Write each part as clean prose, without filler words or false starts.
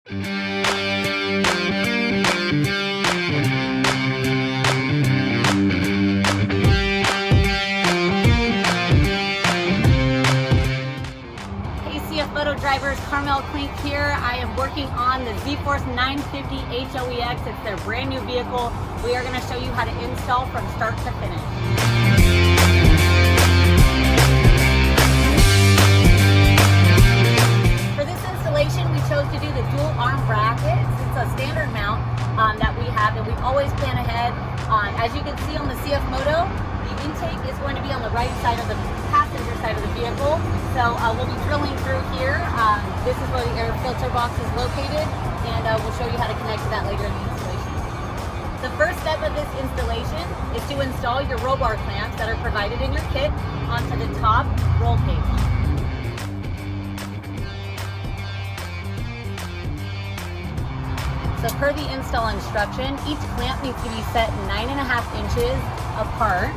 CFMOTO drivers, Carmel Klink here. I am working on the ZForce 950 HOEX. It's their brand new vehicle. We are going to show you how to install from start to finish. For this installation, we chose to do the dual arm brackets. It's a standard mount that we have, and we always plan ahead. As you can see on the CFMOTO, the intake is going to be on the right side of the passenger side of the vehicle. So we'll be drilling through here. This is where the air filter box is located, and we'll show you how to connect to that later in the installation. The first step of this installation is to install your roll bar clamps that are provided in your kit onto the top roll cage. So per the install instruction, each clamp needs to be set 9.5 inches apart.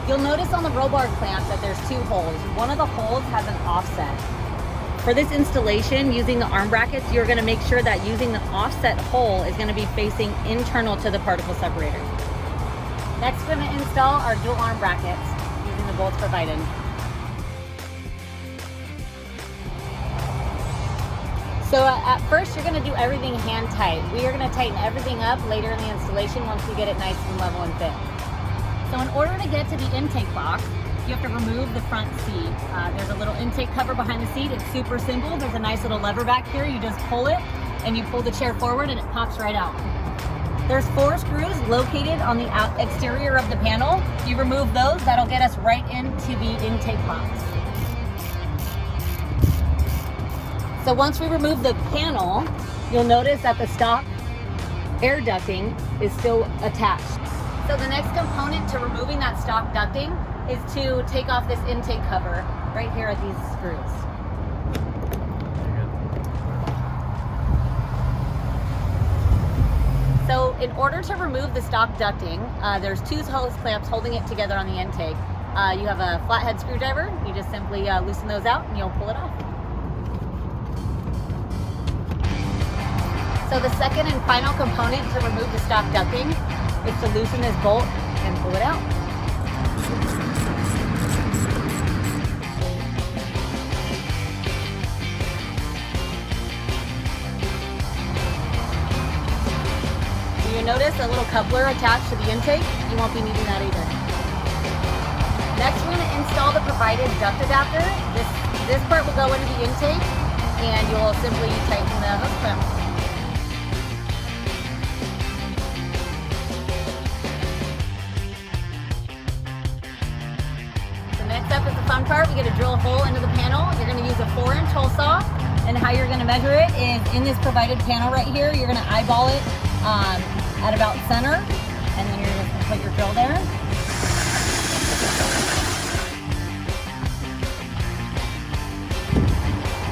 You'll notice on the roll bar clamp that there's two holes. One of the holes has an offset. For this installation, using the arm brackets, you're going to make sure that using the offset hole is going to be facing internal to the particle separator. Next, we're going to install our dual arm brackets using the bolts provided. So at first, you're going to do everything hand tight. We are going to tighten everything up later in the installation once we get it nice and level and fit. So in order to get to the intake box, you have to remove the front seat. There's a little intake cover behind the seat. It's super simple. There's a nice little lever back here. You just pull it and you pull the chair forward and it pops right out. There's 4 screws located on the exterior of the panel. If you remove those, that'll get us right into the intake box. So once we remove the panel, you'll notice that the stock air ducting is still attached. So the next component to removing that stock ducting is to take off this intake cover right here at these screws. So in order to remove the stock ducting, there's 2 hose clamps holding it together on the intake. You have a flathead screwdriver. You just simply loosen those out and you'll pull it off. So the second and final component to remove the stock ducting is to loosen this bolt and pull it out. So you notice a little coupler attached to the intake. You won't be needing that either. Next, we're going to install the provided duct adapter. This part will go into the intake, and you'll simply tighten the hose clamp. Next up is the fun part. We get to drill a hole into the panel. You're going to use a 4-inch hole saw, and how you're going to measure it is in this provided panel right here. You're going to eyeball it at about center, and then you're just going to put your drill there.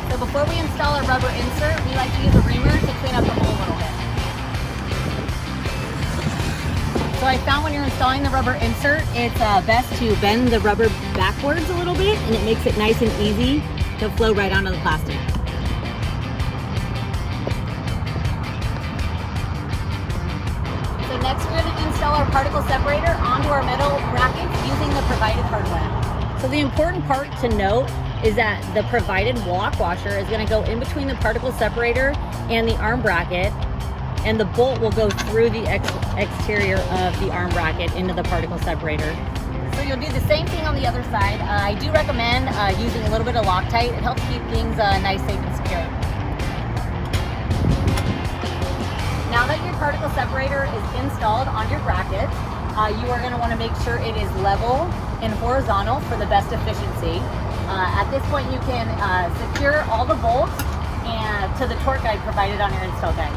So before we install our rubber insert, we like to use a reamer to clean up the hole a little bit. So I found when you're installing the rubber insert, it's best to bend the rubber backwards a little bit, and it makes it nice and easy to flow right onto the plastic. So next we're going to install our particle separator onto our metal brackets using the provided hardware. So the important part to note is that the provided lock washer is going to go in between the particle separator and the arm bracket, and the bolt will go through the exterior of the arm bracket into the particle separator. So you'll do the same thing on the other side. I do recommend using a little bit of Loctite. It helps keep things nice, safe, and secure. Now that your particle separator is installed on your bracket, you are going to want to make sure it is level and horizontal for the best efficiency. At this point, you can secure all the bolts and to the torque guide provided on your install guide.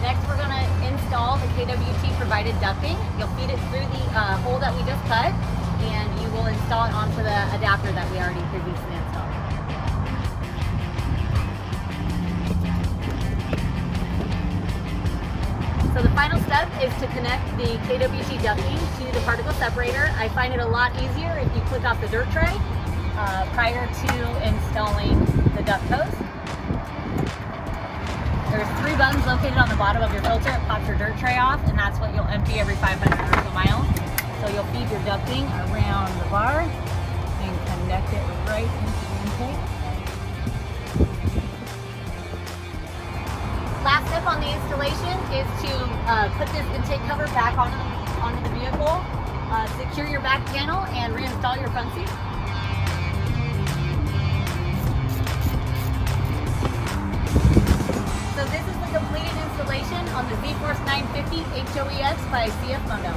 Next, we're going to install the KWT provided ducting. You'll feed it through the hole that we just cut, and you will install it onto the adapter that we already previously installed. So the final step is to connect the KWT ducting to the particle separator. I find it a lot easier if you click off the dirt tray prior to installing the duct hose. button's located on the bottom of your filter. It pops your dirt tray off, and that's what you'll empty every 500 or so miles. So you'll feed your ducting around the bar and connect it right into the intake. Last step on the installation is to put this intake cover back onto the vehicle, secure your back panel, and reinstall your front seat. So this is the completed installation on the ZForce 950 HOEX by CFMOTO.